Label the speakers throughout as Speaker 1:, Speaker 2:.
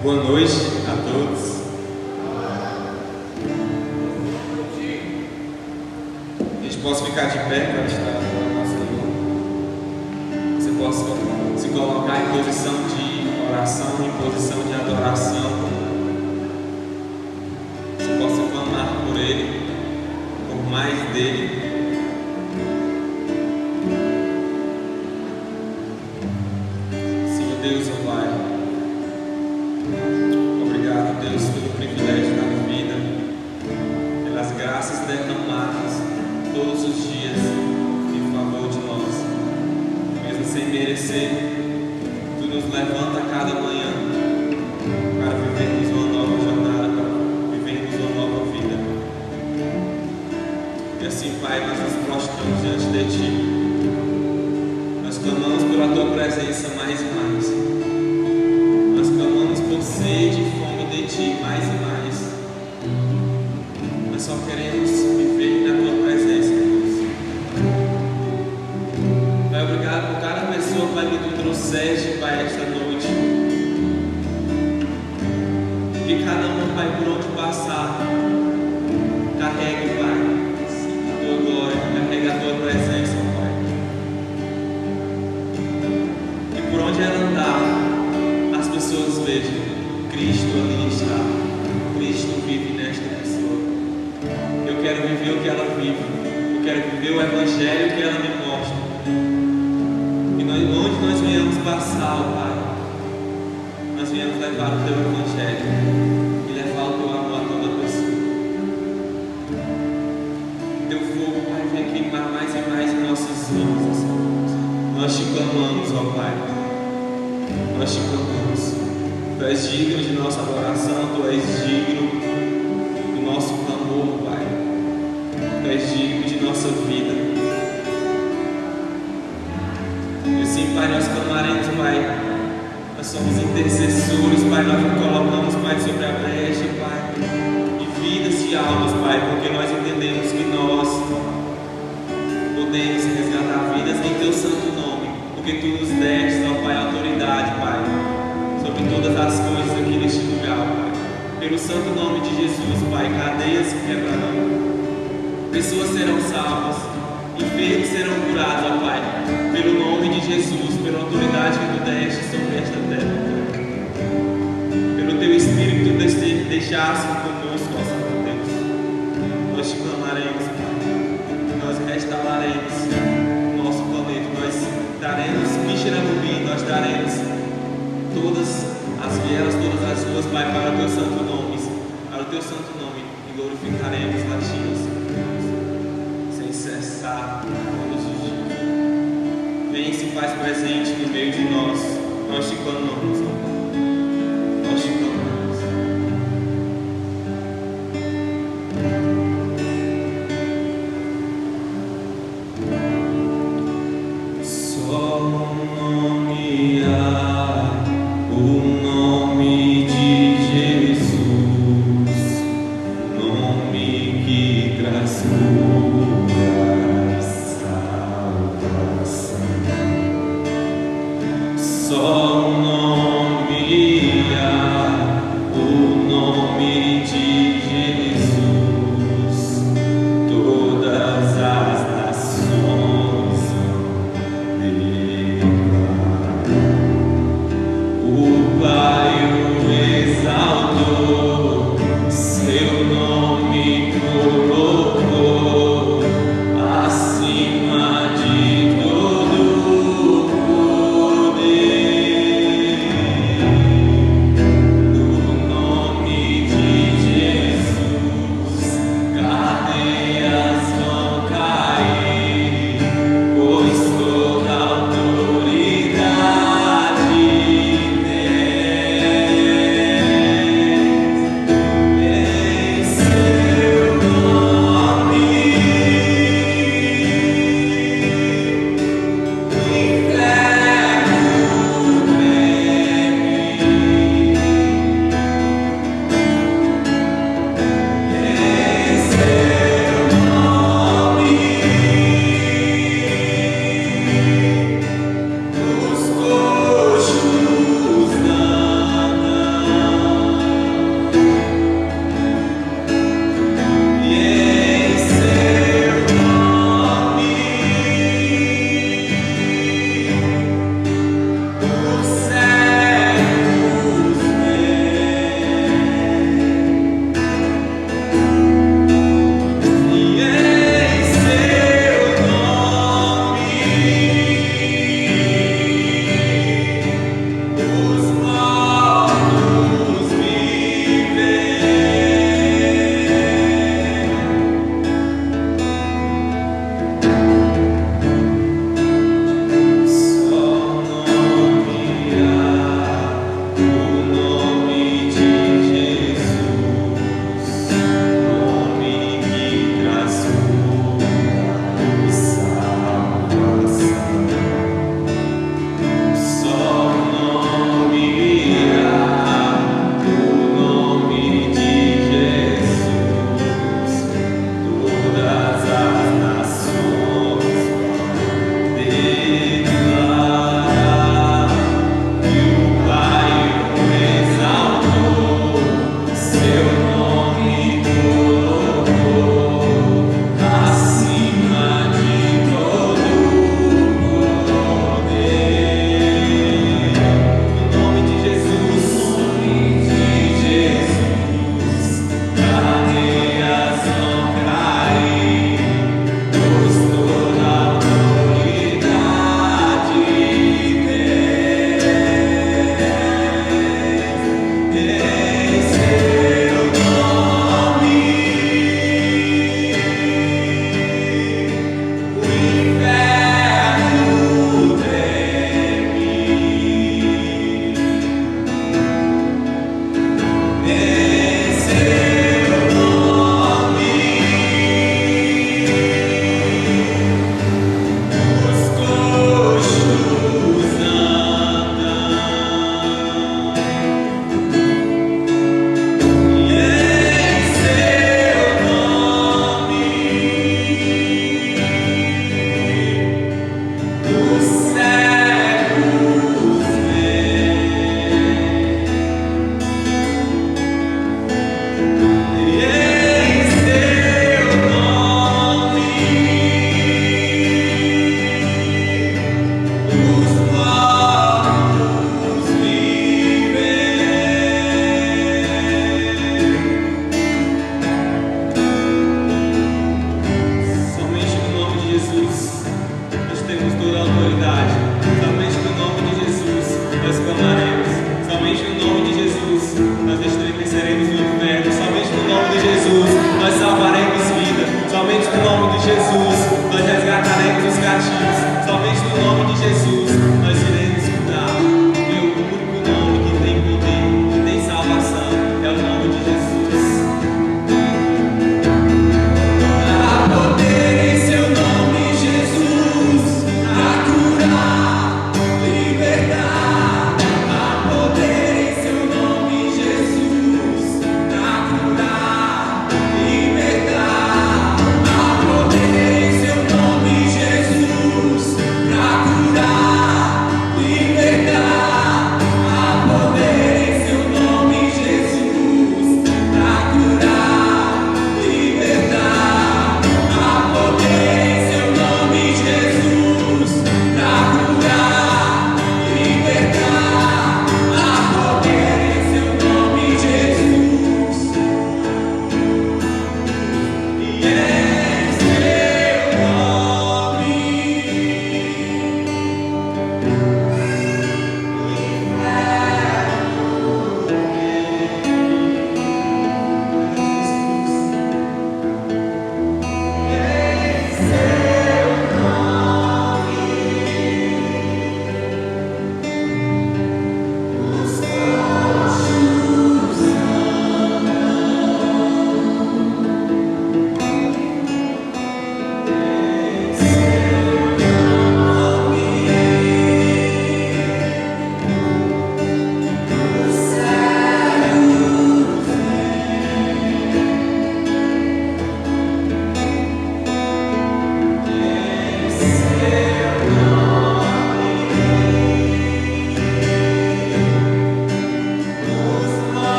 Speaker 1: Boa noite a todos. A gente possa ficar de pé para estar na nossa língua. Você possa se colocar em posição de oração, em posição de adoração. Você possa clamar por Ele, por mais dele. Senhor Deus, ó Pai, obrigado, Deus, pelo privilégio da vida, pelas graças derramadas todos os dias em favor de nós. Mesmo sem merecer, Tu nos levanta a cada manhã para vivermos uma nova jornada, para vivermos uma nova vida. E assim, Pai, nós nos prostramos diante de Ti. Nós clamamos pela Tua presença mais e mais. Nós clamamos por sede e fome de Ti mais e mais. Nós só queremos viver na Tua presença, Deus. Pai, obrigado por cada pessoa, Pai, que Tu trouxeste, Pai, esta noite. Que cada um, Pai, por onde passar, carregue, Pai, a Tua glória, carregue a Tua presença, Pai. E por onde ela andar, as pessoas vejam: Cristo ali está, Cristo vive nesta pessoa. Eu quero viver o que ela vive, eu quero viver o Evangelho que ela me mostra. E onde nós venhamos passar, ó Pai, nós venhamos levar o Teu Evangelho e levar o Teu amor a toda pessoa. Teu fogo, Pai, venha queimar mais e mais em nossas vidas. Nós Te clamamos, ó Pai, nós Te clamamos. Tu és digno de nossa adoração, Tu és digno do nosso clamor, Pai. Tu és digno de nossa vida. E assim, Pai, nós clamaremos, Pai. Nós somos intercessores, Pai. Nós nos colocamos, Pai, sobre a brecha, Pai, de vidas, de almas, Pai, porque nós entendemos que nós podemos resgatar vidas em Teu santo nome, porque Tu nos deste, ó Pai, autoridade, Pai, sobre todas as coisas aqui neste lugar, Pai. Pelo santo nome de Jesus, Pai, cadeias se quebrarão, pessoas serão salvas, enfermos serão curados, ó Pai, pelo nome de Jesus, pela autoridade que Tu deste sobre esta terra, Pai. Pelo Teu Espírito que Tu deixaste conosco, ó Senhor Deus. Nós Te clamaremos, Pai, nós restauraremos o nosso planeta, nós daremos Kishirabubi, nós daremos todas as vielas, todas as ruas, Pai, para o Teu santo nome, e glorificaremos a Ti, sem cessar todos os dias. Vem e se faz presente no meio de nós. Nós Te clamamos, ó Pai. Nós Te clamamos. Só nomear o nome de Jesus, nome que traz cura e salvação. Só nomear o nome de Jesus, todas as nações vão declarar. O Pai o exaltou, Seu nome colocou acima de todo poder.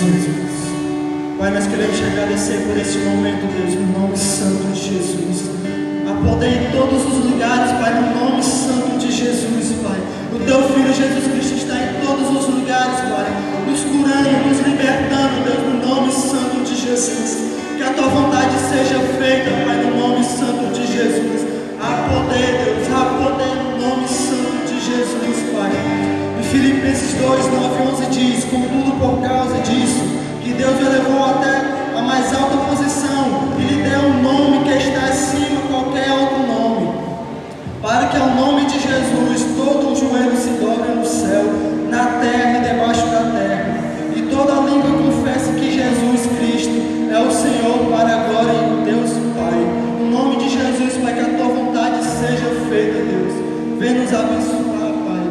Speaker 2: Jesus. Pai, nós queremos te agradecer por este momento, Deus, no nome santo de Jesus. Há poder em todos os lugares, Pai, no nome santo de Jesus, Pai. O Teu Filho Jesus Cristo está em todos os lugares, Pai, nos curando, nos libertando, Deus, no nome santo de Jesus. Que a Tua vontade seja feita, Pai, no nome santo de Jesus. Há poder, Deus, há poder no nome santo de Jesus, Pai. Em Filipenses 2, 9 e 11 diz: contudo, por causa disso, que Deus o elevou até a mais alta posição e lhe deu um nome que está acima de qualquer outro nome, para que ao nome de Jesus todo o joelho se dobre no céu, na terra e debaixo da terra, e toda língua confesse que Jesus Cristo é o Senhor, para a glória de Deus Pai. No nome de Jesus, Pai, que a Tua vontade seja feita, Deus. Vem nos abençoar, Pai.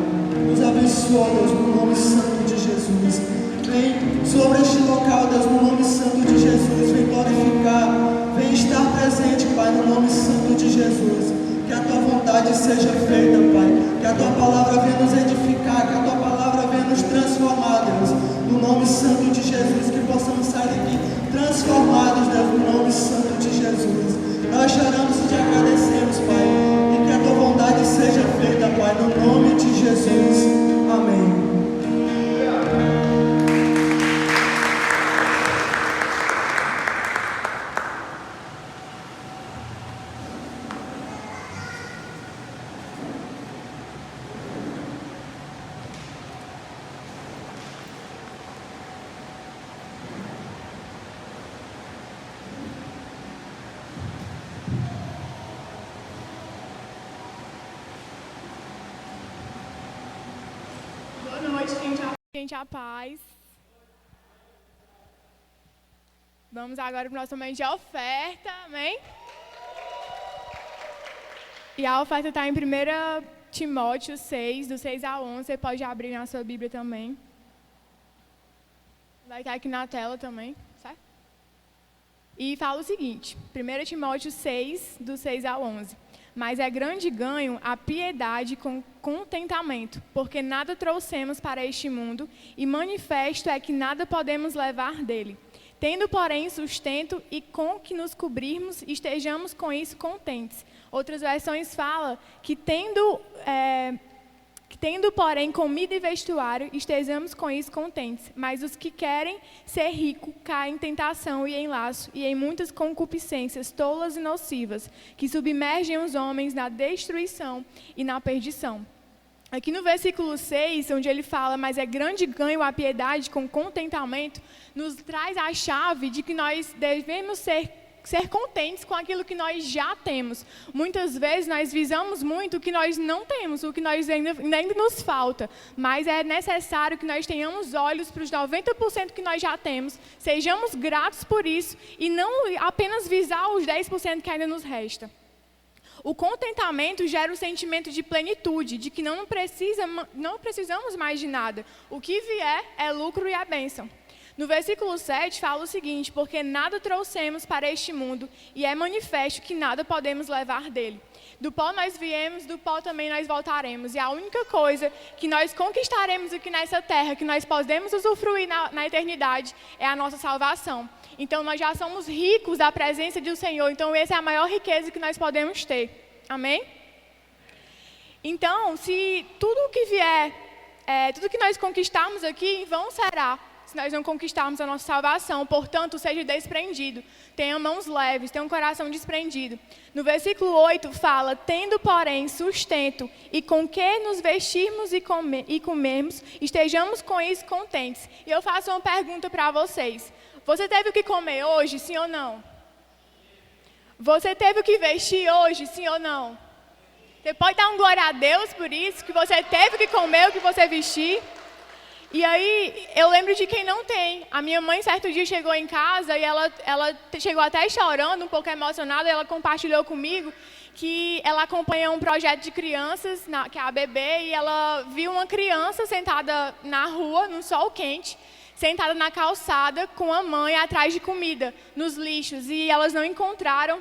Speaker 2: Nos abençoa, Deus, no nome santo de Jesus. Vem sobre este local, Deus, no nome santo de Jesus. Vem glorificar, vem estar presente, Pai, no nome santo de Jesus. Que a Tua vontade seja feita, Pai. Que a Tua palavra venha nos edificar, que a Tua palavra venha nos transformar, Deus. No nome santo de Jesus, que possamos sair daqui transformados, Deus, no nome santo de Jesus. Nós choramos e te agradecemos, Pai. E que a Tua vontade seja feita, Pai, no nome de Jesus. Amém.
Speaker 3: Gente, a paz. Vamos agora para o nosso momento de oferta, amém? E a oferta está em 1 Timóteo 6, do 6 ao 11. Você pode abrir na sua Bíblia também. Vai estar aqui na tela também, certo? E fala o seguinte, 1 Timóteo 6, do 6 ao 11. Mas é grande ganho a piedade com contentamento, porque nada trouxemos para este mundo, e manifesto é que nada podemos levar dele. Tendo, porém, sustento e com que nos cobrirmos, estejamos com isso contentes. Outras versões falam que tendo, porém, comida e vestuário, estejamos com isso contentes. Mas os que querem ser ricos caem em tentação e em laço, e em muitas concupiscências tolas e nocivas, que submergem os homens na destruição e na perdição. Aqui no versículo 6, onde ele fala, mas é grande ganho a piedade com contentamento, nos traz a chave de que nós devemos ser contentes com aquilo que nós já temos. Muitas vezes nós visamos muito o que nós não temos, o que nós ainda nos falta, mas é necessário que nós tenhamos olhos para os 90% que nós já temos, sejamos gratos por isso e não apenas visar os 10% que ainda nos resta. O contentamento gera um sentimento de plenitude, de que não precisamos mais de nada. O que vier é lucro e é bênção. No versículo 7 fala o seguinte, porque nada trouxemos para este mundo e é manifesto que nada podemos levar dele. Do pó nós viemos, do pó também nós voltaremos. E a única coisa que nós conquistaremos aqui nessa terra, que nós podemos usufruir na eternidade, é a nossa salvação. Então nós já somos ricos da presença do Senhor, então essa é a maior riqueza que nós podemos ter. Amém? Então, se tudo que vier, tudo que nós conquistarmos aqui, em vão será, se nós não conquistarmos a nossa salvação. Portanto, seja desprendido, tenha mãos leves, tenha um coração desprendido. No versículo 8 fala, tendo, porém, sustento e com que nos vestirmos e comermos, estejamos com isso contentes. E eu faço uma pergunta para vocês. Você teve o que comer hoje, sim ou não? Você teve o que vestir hoje, sim ou não? Você pode dar um glória a Deus por isso, que você teve o que comer, o que você vestir. E aí, eu lembro de quem não tem. A minha mãe, certo dia, chegou em casa e ela chegou até chorando, um pouco emocionada, e ela compartilhou comigo que ela acompanha um projeto de crianças, que é a ABB, e ela viu uma criança sentada na rua, num sol quente, sentada na calçada com a mãe atrás de comida, nos lixos, e elas não encontraram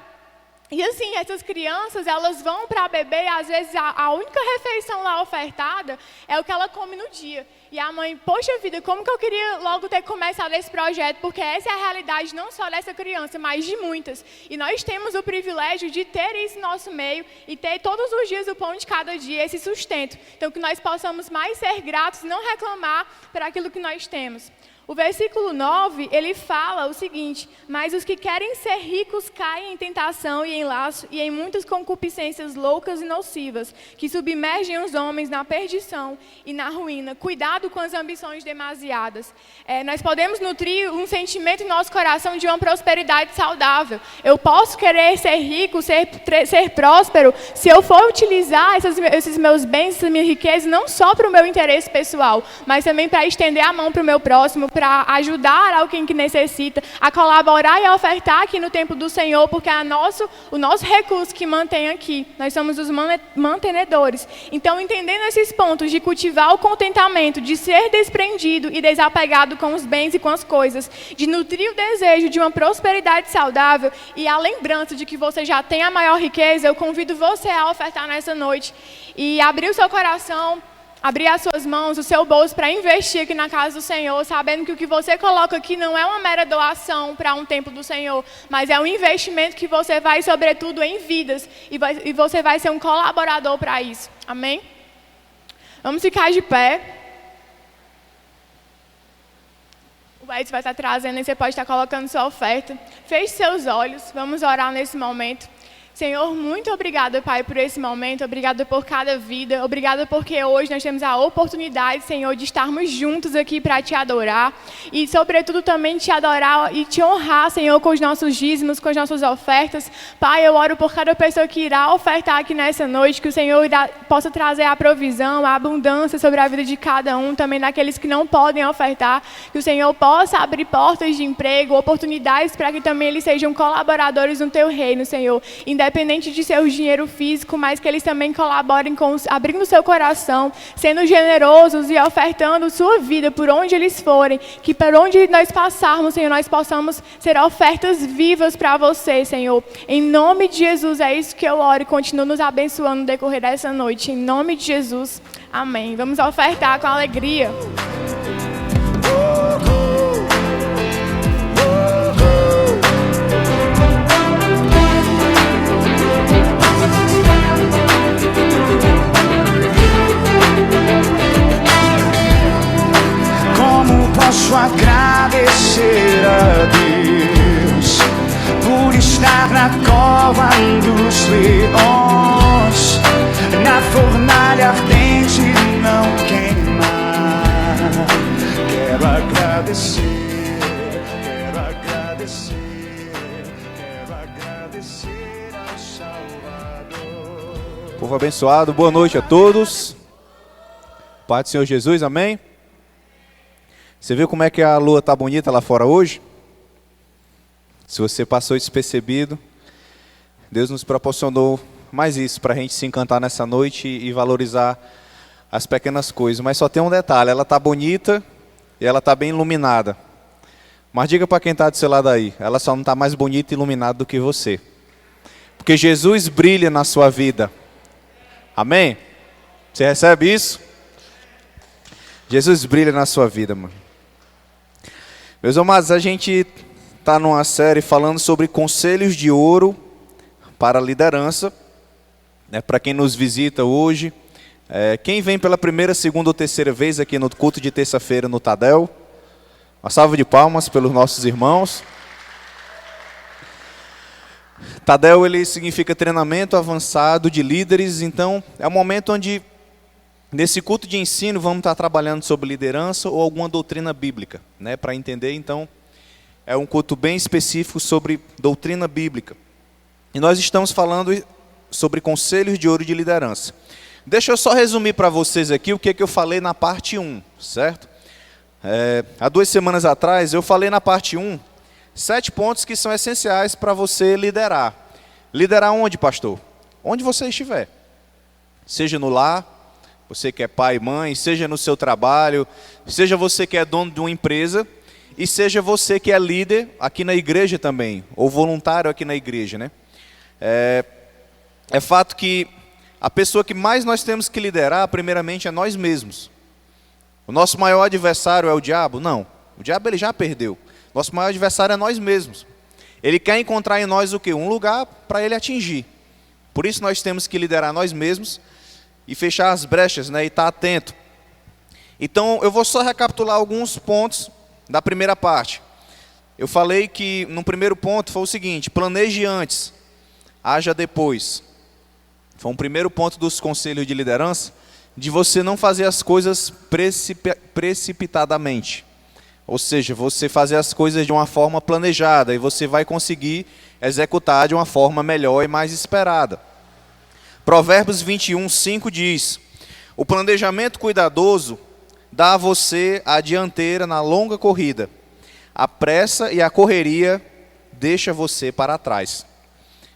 Speaker 3: E assim, essas crianças, elas vão para beber e às vezes a única refeição lá ofertada é o que ela come no dia. E a mãe, poxa vida, como que eu queria logo ter começado esse projeto, porque essa é a realidade não só dessa criança, mas de muitas. E nós temos o privilégio de ter isso no nosso meio e ter todos os dias o pão de cada dia, esse sustento. Então que nós possamos mais ser gratos e não reclamar por aquilo que nós temos. O versículo 9, ele fala o seguinte: mas os que querem ser ricos caem em tentação e em laço e em muitas concupiscências loucas e nocivas, que submergem os homens na perdição e na ruína. Cuidado com as ambições demasiadas. Nós podemos nutrir um sentimento em nosso coração de uma prosperidade saudável. Eu posso querer ser rico, ser próspero, se eu for utilizar esses meus bens, essas minhas riquezas, não só para o meu interesse pessoal, mas também para estender a mão para o meu próximo, para ajudar alguém que necessita, a colaborar e a ofertar aqui no templo do Senhor, porque é o nosso recurso que mantém aqui. Nós somos os mantenedores. Então, entendendo esses pontos de cultivar o contentamento, de ser desprendido e desapegado com os bens e com as coisas, de nutrir o desejo de uma prosperidade saudável e a lembrança de que você já tem a maior riqueza, eu convido você a ofertar nessa noite e abrir o seu coração, abrir as suas mãos, o seu bolso para investir aqui na casa do Senhor, sabendo que o que você coloca aqui não é uma mera doação para um templo do Senhor, mas é um investimento que você vai, sobretudo, em vidas, e você vai ser um colaborador para isso. Amém? Vamos ficar de pé. O Edson vai estar trazendo e você pode estar colocando sua oferta. Feche seus olhos, vamos orar nesse momento. Senhor, muito obrigada, Pai, por esse momento, obrigada por cada vida, obrigada porque hoje nós temos a oportunidade, Senhor, de estarmos juntos aqui para Te adorar e, sobretudo, também Te adorar e Te honrar, Senhor, com os nossos dízimos, com as nossas ofertas. Pai, eu oro por cada pessoa que irá ofertar aqui nessa noite, que o Senhor possa trazer a provisão, a abundância sobre a vida de cada um, também daqueles que não podem ofertar, que o Senhor possa abrir portas de emprego, oportunidades para que também eles sejam colaboradores no Teu reino, Senhor, independente de seu dinheiro físico, mas que eles também colaborem com abrindo seu coração, sendo generosos e ofertando sua vida por onde eles forem, que por onde nós passarmos, Senhor, nós possamos ser ofertas vivas para você, Senhor. Em nome de Jesus, é isso que eu oro e continuo nos abençoando no decorrer dessa noite. Em nome de Jesus, amém. Vamos ofertar com alegria.
Speaker 4: Posso agradecer a Deus por estar na cova dos leões, na fornalha ardente não queimar. Quero agradecer ao Salvador.
Speaker 5: Povo abençoado, boa noite a todos. Pai do Senhor Jesus, amém? Você viu como é que a lua está bonita lá fora hoje? Se você passou despercebido, Deus nos proporcionou mais isso, para a gente se encantar nessa noite e valorizar as pequenas coisas. Mas só tem um detalhe, ela está bonita e ela está bem iluminada. Mas diga para quem está do seu lado aí, ela só não está mais bonita e iluminada do que você. Porque Jesus brilha na sua vida. Amém? Você recebe isso? Jesus brilha na sua vida, mano. Meus amados, a gente está numa série falando sobre conselhos de ouro para a liderança. Para quem nos visita hoje, quem vem pela primeira, segunda ou terceira vez aqui no culto de terça-feira no Tadel, uma salva de palmas pelos nossos irmãos. Tadel, ele significa treinamento avançado de líderes, então é um momento onde nesse culto de ensino vamos estar trabalhando sobre liderança ou alguma doutrina bíblica, para entender. Então é um culto bem específico sobre doutrina bíblica. E nós estamos falando sobre conselhos de ouro de liderança. Deixa eu só resumir para vocês aqui o que eu falei na parte 1, certo? Há 2 semanas atrás eu falei na parte 1 7 pontos que são essenciais para você liderar. Liderar onde, pastor? Onde você estiver. Seja no lar, você que é pai e mãe, seja no seu trabalho, seja você que é dono de uma empresa, e seja você que é líder aqui na igreja também, ou voluntário aqui na igreja, É fato que a pessoa que mais nós temos que liderar, primeiramente, é nós mesmos. O nosso maior adversário é o diabo? Não. O diabo ele já perdeu. Nosso maior adversário é nós mesmos. Ele quer encontrar em nós o quê? Um lugar para ele atingir. Por isso nós temos que liderar nós mesmos e fechar as brechas, né? E estar atento. Então, eu vou só recapitular alguns pontos da primeira parte. Eu falei que, no primeiro ponto, foi o seguinte: planeje antes, haja depois. Foi um primeiro ponto dos conselhos de liderança, de você não fazer as coisas precipitadamente. Ou seja, você fazer as coisas de uma forma planejada e você vai conseguir executar de uma forma melhor e mais esperada. Provérbios 21:5 diz: o planejamento cuidadoso dá a você a dianteira na longa corrida. A pressa e a correria deixa você para trás.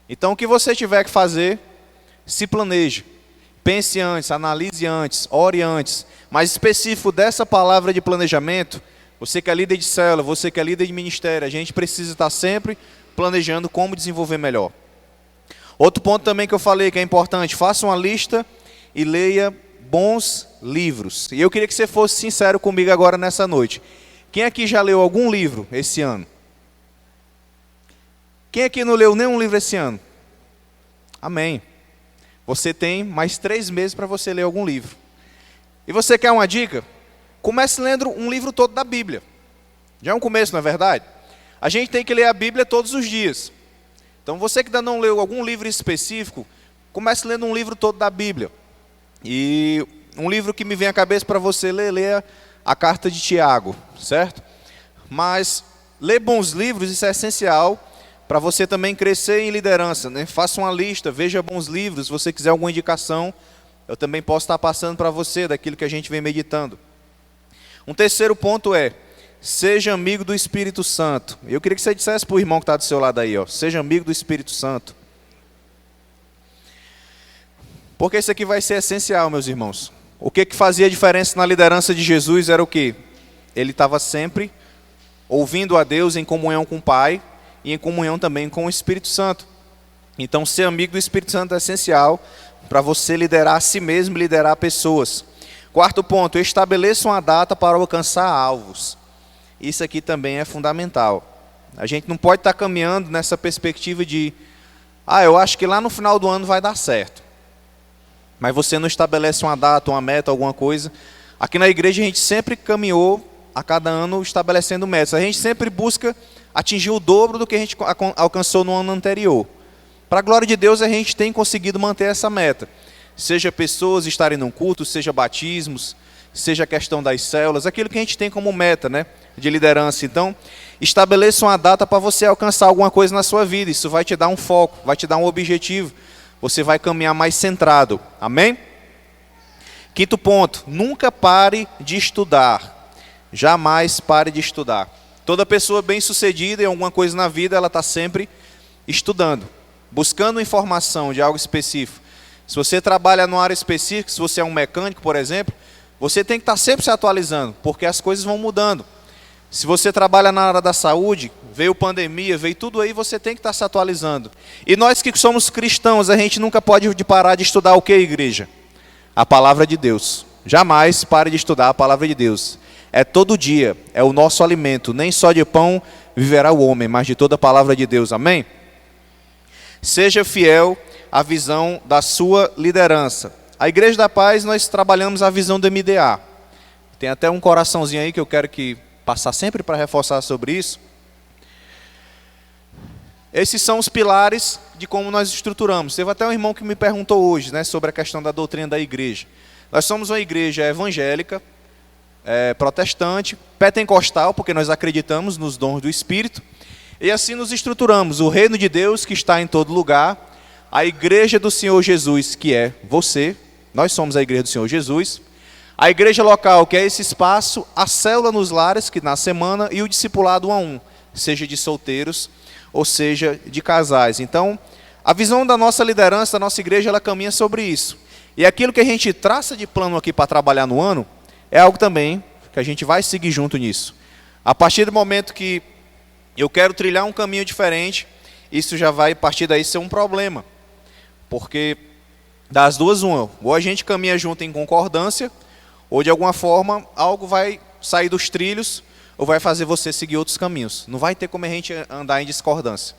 Speaker 5: Então, o que você tiver que fazer, se planeje. Pense antes, analise antes, ore antes. Mais específico dessa palavra de planejamento, você que é líder de célula, você que é líder de ministério, a gente precisa estar sempre planejando como desenvolver melhor. Outro ponto também que eu falei que é importante: faça uma lista e leia bons livros. E eu queria que você fosse sincero comigo agora nessa noite. Quem aqui já leu algum livro esse ano? Quem aqui não leu nenhum livro esse ano? Amém. Você tem mais 3 meses para você ler algum livro. E você quer uma dica? Comece lendo um livro todo da Bíblia. Já é um começo, não é verdade? A gente tem que ler a Bíblia todos os dias. Então, você que ainda não leu algum livro específico, comece lendo um livro todo da Bíblia. E um livro que me vem à cabeça para você ler, leia a carta de Tiago, certo? Mas ler bons livros, isso é essencial para você também crescer em liderança, né? Faça uma lista, veja bons livros. Se você quiser alguma indicação, eu também posso estar passando para você daquilo que a gente vem meditando. Um terceiro ponto é: seja amigo do Espírito Santo. Eu queria que você dissesse para o irmão que está do seu lado aí, ó, seja amigo do Espírito Santo. Porque isso aqui vai ser essencial, meus irmãos. O que fazia diferença na liderança de Jesus era o quê? Ele estava sempre ouvindo a Deus em comunhão com o Pai e em comunhão também com o Espírito Santo. Então, ser amigo do Espírito Santo é essencial para você liderar a si mesmo e liderar pessoas. Quarto ponto: estabeleça uma data para alcançar alvos. Isso aqui também é fundamental. A gente não pode estar caminhando nessa perspectiva de eu acho que lá no final do ano vai dar certo. Mas você não estabelece uma data, uma meta, alguma coisa. Aqui na igreja a gente sempre caminhou a cada ano estabelecendo metas. A gente sempre busca atingir o dobro do que a gente alcançou no ano anterior. Para a glória de Deus, a gente tem conseguido manter essa meta. Seja pessoas estarem num culto, seja batismos, seja a questão das células, aquilo que a gente tem como meta, né, de liderança. Então, estabeleça uma data para você alcançar alguma coisa na sua vida. Isso vai te dar um foco, vai te dar um objetivo. Você vai caminhar mais centrado. Amém? Quinto ponto: nunca pare de estudar. Jamais pare de estudar. Toda pessoa bem-sucedida em alguma coisa na vida, ela está sempre estudando, buscando informação de algo específico. Se você trabalha numa área específica, se você é um mecânico, por exemplo, você tem que estar sempre se atualizando, porque as coisas vão mudando. Se você trabalha na área da saúde, veio pandemia, veio tudo aí, você tem que estar se atualizando. E nós que somos cristãos, a gente nunca pode parar de estudar o que, igreja? A palavra de Deus. Jamais pare de estudar a palavra de Deus. É todo dia, é o nosso alimento. Nem só de pão viverá o homem, mas de toda a palavra de Deus. Amém? Seja fiel à visão da sua liderança. A Igreja da Paz, nós trabalhamos a visão do MDA. Tem até um coraçãozinho aí que eu quero passar sempre para reforçar sobre isso. Esses são os pilares de como nós estruturamos. Teve até um irmão que me perguntou hoje, né, sobre a questão da doutrina da igreja. Nós somos uma igreja evangélica, protestante, pentecostal, porque nós acreditamos nos dons do Espírito, e assim nos estruturamos. O reino de Deus que está em todo lugar, a igreja do Senhor Jesus, que é você, nós somos a igreja do Senhor Jesus, a igreja local, que é esse espaço, a célula nos lares, que na semana, e o discipulado 1 a 1, seja de solteiros ou seja de casais. Então, a visão da nossa liderança, da nossa igreja, ela caminha sobre isso. E aquilo que a gente traça de plano aqui para trabalhar no ano, é algo também que a gente vai seguir junto nisso. A partir do momento que eu quero trilhar um caminho diferente, isso já vai, a partir daí, ser um problema. Porque das duas, uma, ou a gente caminha junto em concordância, ou de alguma forma algo vai sair dos trilhos, ou vai fazer você seguir outros caminhos. Não vai ter como a gente andar em discordância.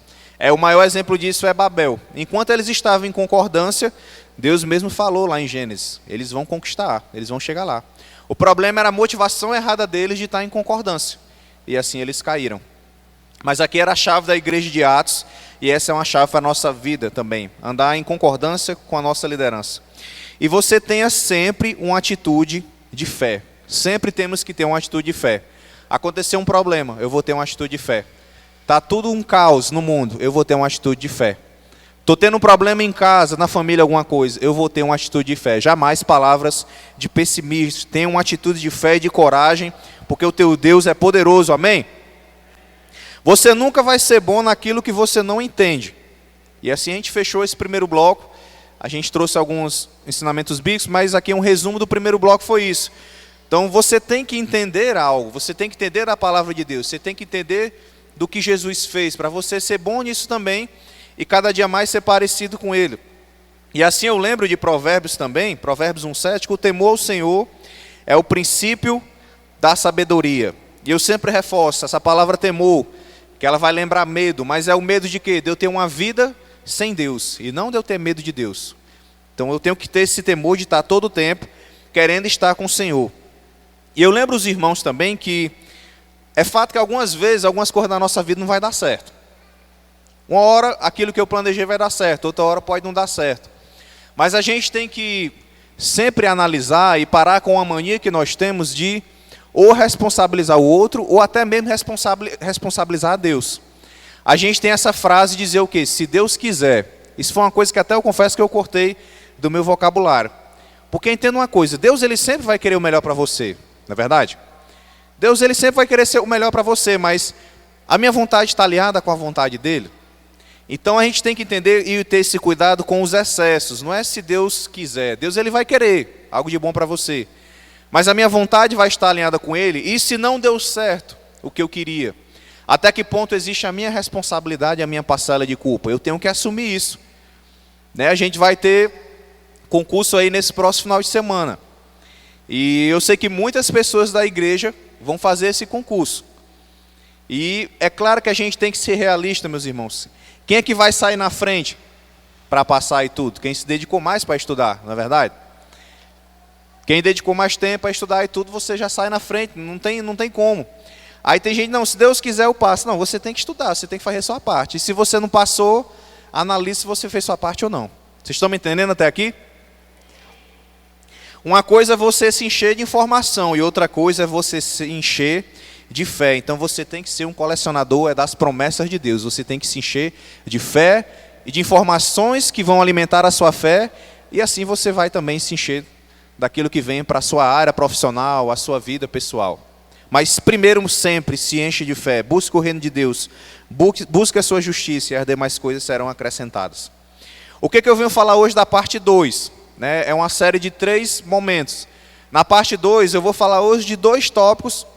Speaker 5: O maior exemplo disso é Babel. Enquanto eles estavam em concordância, Deus mesmo falou lá em Gênesis, eles vão conquistar, eles vão chegar lá. O problema era a motivação errada deles de estar em concordância. E assim eles caíram. Mas aqui era a chave da igreja de Atos, e essa é uma chave para a nossa vida também. Andar em concordância com a nossa liderança. E você tenha sempre uma atitude de fé. Sempre temos que ter uma atitude de fé. Aconteceu um problema, eu vou ter uma atitude de fé. Está tudo um caos no mundo, eu vou ter uma atitude de fé. Estou tendo um problema em casa, na família, alguma coisa, eu vou ter uma atitude de fé. Jamais palavras de pessimismo. Tenha uma atitude de fé e de coragem, porque o teu Deus é poderoso, amém? Você nunca vai ser bom naquilo que você não entende. E assim a gente fechou esse primeiro bloco. A gente trouxe alguns ensinamentos bíblicos, mas aqui um resumo do primeiro bloco foi isso. Então você tem que entender algo, você tem que entender a palavra de Deus, você tem que entender do que Jesus fez, para você ser bom nisso também, e cada dia mais ser parecido com Ele. E assim eu lembro de Provérbios também, Provérbios 1,7, que o temor ao Senhor é o princípio da sabedoria. E eu sempre reforço essa palavra temor, que ela vai lembrar medo, mas é o medo de quê? De eu ter uma vida sem Deus, e não de eu ter medo de Deus. Então eu tenho que ter esse temor de estar todo o tempo querendo estar com o Senhor. E eu lembro os irmãos também que é fato que algumas vezes, algumas coisas na nossa vida não vai dar certo. Uma hora aquilo que eu planejei vai dar certo, outra hora pode não dar certo. Mas a gente tem que sempre analisar e parar com a mania que nós temos de ou responsabilizar o outro, ou até mesmo responsabilizar a Deus. A gente tem essa frase de dizer o quê? Se Deus quiser. Isso foi uma coisa que até eu confesso que eu cortei do meu vocabulário. Porque entenda uma coisa, Deus ele sempre vai querer o melhor para você, não é verdade? Deus ele sempre vai querer ser o melhor para você, mas a minha vontade está alinhada com a vontade dele. Então a gente tem que entender e ter esse cuidado com os excessos. Não é se Deus quiser, Deus ele vai querer algo de bom para você. Mas a minha vontade vai estar alinhada com Ele. E se não deu certo o que eu queria? Até que ponto existe a minha responsabilidade e a minha parcela de culpa? Eu tenho que assumir isso. A gente vai ter concurso aí nesse próximo final de semana. E eu sei que muitas pessoas da igreja vão fazer esse concurso. E é claro que a gente tem que ser realista, meus irmãos. Quem é que vai sair na frente para passar e tudo? Quem se dedicou mais para estudar, não é verdade? Quem dedicou mais tempo a estudar e tudo, você já sai na frente, não tem como. Aí tem gente, não, se Deus quiser eu passo. Não, você tem que estudar, você tem que fazer a sua parte. E se você não passou, analise se você fez sua parte ou não. Vocês estão me entendendo até aqui? Uma coisa é você se encher de informação e outra coisa é você se encher de fé. Então você tem que ser um colecionador das promessas de Deus. Você tem que se encher de fé e de informações que vão alimentar a sua fé. E assim você vai também se encher daquilo que vem para a sua área profissional, a sua vida pessoal. Mas primeiro sempre se enche de fé, busque o reino de Deus, busque a sua justiça e as demais coisas serão acrescentadas. O que eu venho falar hoje da parte 2? É uma série de 3 momentos. Na parte 2 eu vou falar hoje de 2 tópicos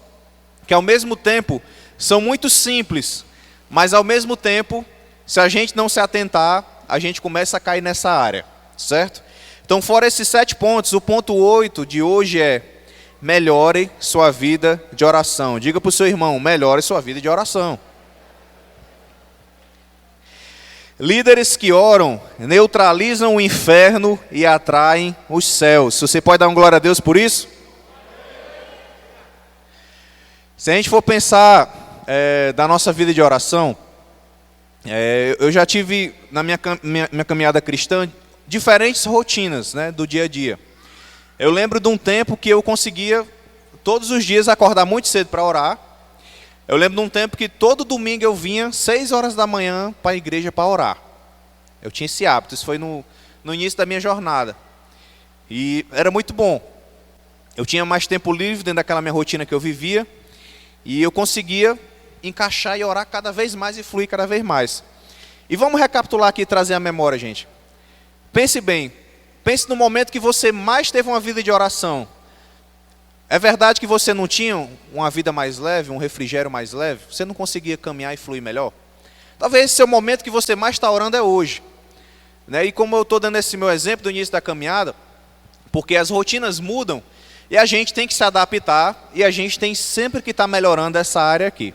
Speaker 5: que ao mesmo tempo são muito simples, mas ao mesmo tempo, se a gente não se atentar, a gente começa a cair nessa área, certo? Então, fora esses 7 pontos, o ponto 8 de hoje é: melhore sua vida de oração. Diga para o seu irmão, melhore sua vida de oração. Líderes que oram neutralizam o inferno e atraem os céus. Você pode dar uma glória a Deus por isso? Se a gente for pensar da nossa vida de oração, eu já tive na minha caminhada cristã diferentes rotinas, do dia a dia. Eu lembro de um tempo que eu conseguia todos os dias acordar muito cedo para orar. Eu lembro de um tempo que todo domingo eu vinha 6 horas da manhã para a igreja para orar. Eu tinha esse hábito, isso foi no início da minha jornada. E era muito bom. Eu tinha mais tempo livre dentro daquela minha rotina que eu vivia. E eu conseguia encaixar e orar cada vez mais e fluir cada vez mais. E vamos recapitular aqui e trazer a memória, gente. Pense bem, pense no momento que você mais teve uma vida de oração. É verdade que você não tinha uma vida mais leve, um refrigério mais leve? Você não conseguia caminhar e fluir melhor? Talvez esse seu momento que você mais está orando é hoje. Né? E como eu estou dando esse meu exemplo do início da caminhada, porque as rotinas mudam e a gente tem que se adaptar e a gente tem sempre que estar melhorando essa área aqui.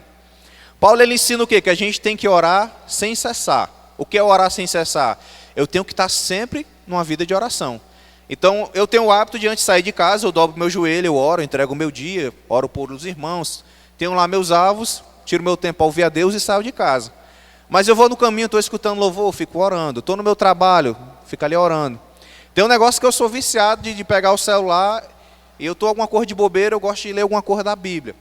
Speaker 5: Paulo ele ensina o quê? Que a gente tem que orar sem cessar. O que é orar sem cessar? Eu tenho que estar sempre numa vida de oração. Então eu tenho o hábito de antes de sair de casa, eu dobro meu joelho, eu oro, entrego o meu dia, oro por os irmãos, tenho lá meus alvos, tiro meu tempo a ouvir a Deus e saio de casa. Mas eu vou no caminho, estou escutando louvor, fico orando. Estou no meu trabalho, fico ali orando. Tem um negócio que eu sou viciado de pegar o celular e eu estou alguma coisa de bobeira, eu gosto de ler alguma coisa da Bíblia.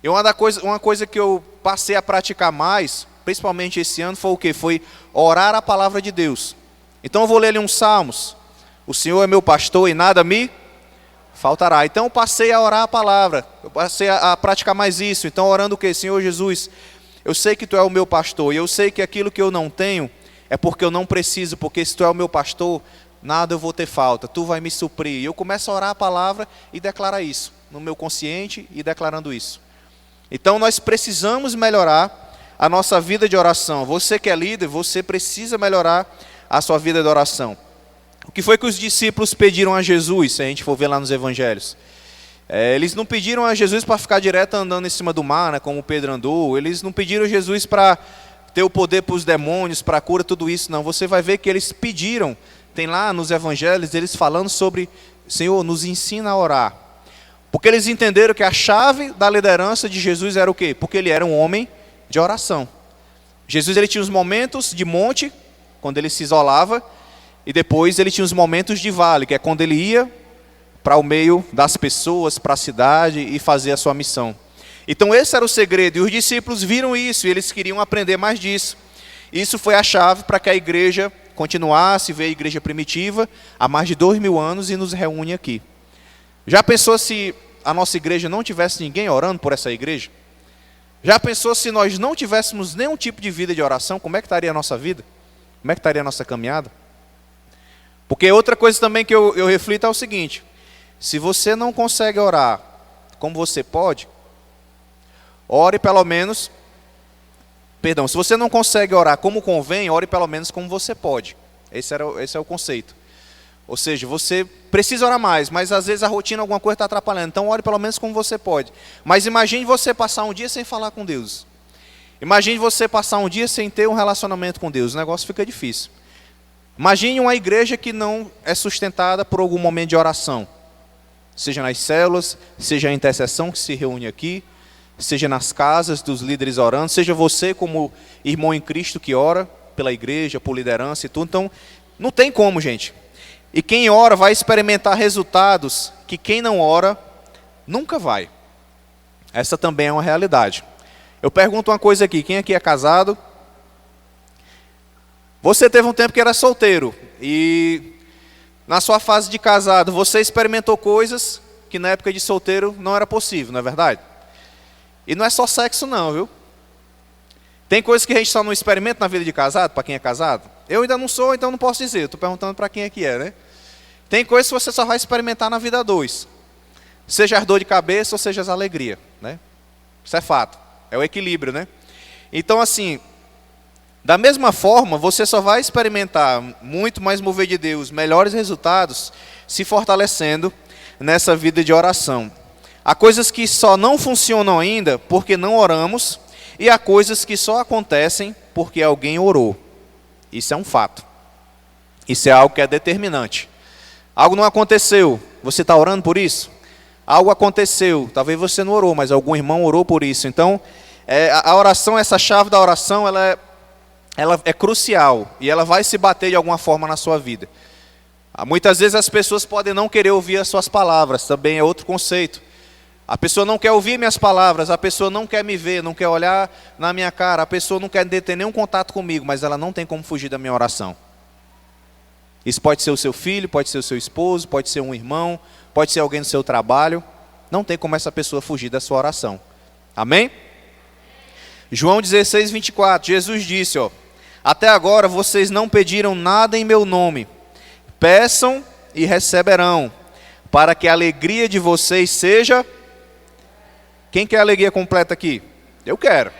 Speaker 5: E uma coisa que eu passei a praticar mais, principalmente esse ano, foi o quê? Foi orar a palavra de Deus. Então eu vou ler ali uns salmos. O Senhor é meu pastor e nada me faltará. Então eu passei a orar a palavra. Eu passei a praticar mais isso. Então orando o quê? Senhor Jesus, eu sei que Tu é o meu pastor. E eu sei que aquilo que eu não tenho é porque eu não preciso. Porque se Tu é o meu pastor, nada eu vou ter falta. Tu vai me suprir. E eu começo a orar a palavra e declarar isso. No meu consciente e declarando isso. Então nós precisamos melhorar a nossa vida de oração. Você que é líder, você precisa melhorar a sua vida de oração. O que foi que os discípulos pediram a Jesus, se a gente for ver lá nos evangelhos? Eles não pediram a Jesus para ficar direto andando em cima do mar, né, como Pedro andou. Eles não pediram a Jesus para ter o poder para os demônios, para a cura, tudo isso. Não, você vai ver que eles pediram. Tem lá nos evangelhos, eles falando sobre, Senhor, nos ensina a orar. Porque eles entenderam que a chave da liderança de Jesus era o quê? Porque ele era um homem de oração. Jesus ele tinha os momentos de monte, quando ele se isolava, e depois ele tinha os momentos de vale, que é quando ele ia para o meio das pessoas, para a cidade e fazer a sua missão. Então esse era o segredo, e os discípulos viram isso, e eles queriam aprender mais disso. Isso foi a chave para que a igreja continuasse, veio a igreja primitiva, há mais de 2000 anos e nos reúne aqui. Já pensou se a nossa igreja não tivesse ninguém orando por essa igreja? Já pensou se nós não tivéssemos nenhum tipo de vida de oração, como é que estaria a nossa vida? Como é que estaria a nossa caminhada? Porque outra coisa também que eu reflito é o seguinte: se você não consegue orar como você pode, ore pelo menos, se você não consegue orar como convém, ore pelo menos como você pode. Esse é o conceito. Ou seja, você precisa orar mais, mas às vezes a rotina, alguma coisa está atrapalhando. Então ore pelo menos como você pode. Mas imagine você passar um dia sem falar com Deus. Imagine você passar um dia sem ter um relacionamento com Deus. O negócio fica difícil. Imagine uma igreja que não é sustentada por algum momento de oração. Seja nas células, seja a intercessão que se reúne aqui, seja nas casas dos líderes orando, seja você como irmão em Cristo que ora pela igreja, por liderança e tudo. Então, não tem como, gente. E quem ora vai experimentar resultados que quem não ora nunca vai. Essa também é uma realidade. Eu pergunto uma coisa aqui, quem aqui é casado? Você teve um tempo que era solteiro e na sua fase de casado você experimentou coisas que na época de solteiro não era possível, não é verdade? E não é só sexo não, viu? Tem coisas que a gente só não experimenta na vida de casado, para quem é casado. Eu ainda não sou, então não posso dizer, estou perguntando para quem é que é, né? Tem coisas que você só vai experimentar na vida a dois. Seja as dor de cabeça ou seja as alegrias, né? Isso é fato, é o equilíbrio, né? Então assim, da mesma forma, você só vai experimentar muito mais mover de Deus, melhores resultados, se fortalecendo nessa vida de oração. Há coisas que só não funcionam ainda porque não oramos, e há coisas que só acontecem porque alguém orou. Isso é um fato. Isso é algo que é determinante. Algo não aconteceu, você está orando por isso? Algo aconteceu, talvez você não orou, mas algum irmão orou por isso. Então, a oração, essa chave da oração, ela é crucial e ela vai se bater de alguma forma na sua vida. Muitas vezes as pessoas podem não querer ouvir as suas palavras, também é outro conceito. A pessoa não quer ouvir minhas palavras, a pessoa não quer me ver, não quer olhar na minha cara, a pessoa não quer ter nenhum contato comigo, mas ela não tem como fugir da minha oração. Isso pode ser o seu filho, pode ser o seu esposo, pode ser um irmão, pode ser alguém no seu trabalho. Não tem como essa pessoa fugir da sua oração. Amém? João 16, 24, Jesus disse, até agora vocês não pediram nada em meu nome. Peçam e receberão, para que a alegria de vocês seja... Quem quer a alegria completa aqui? Eu quero.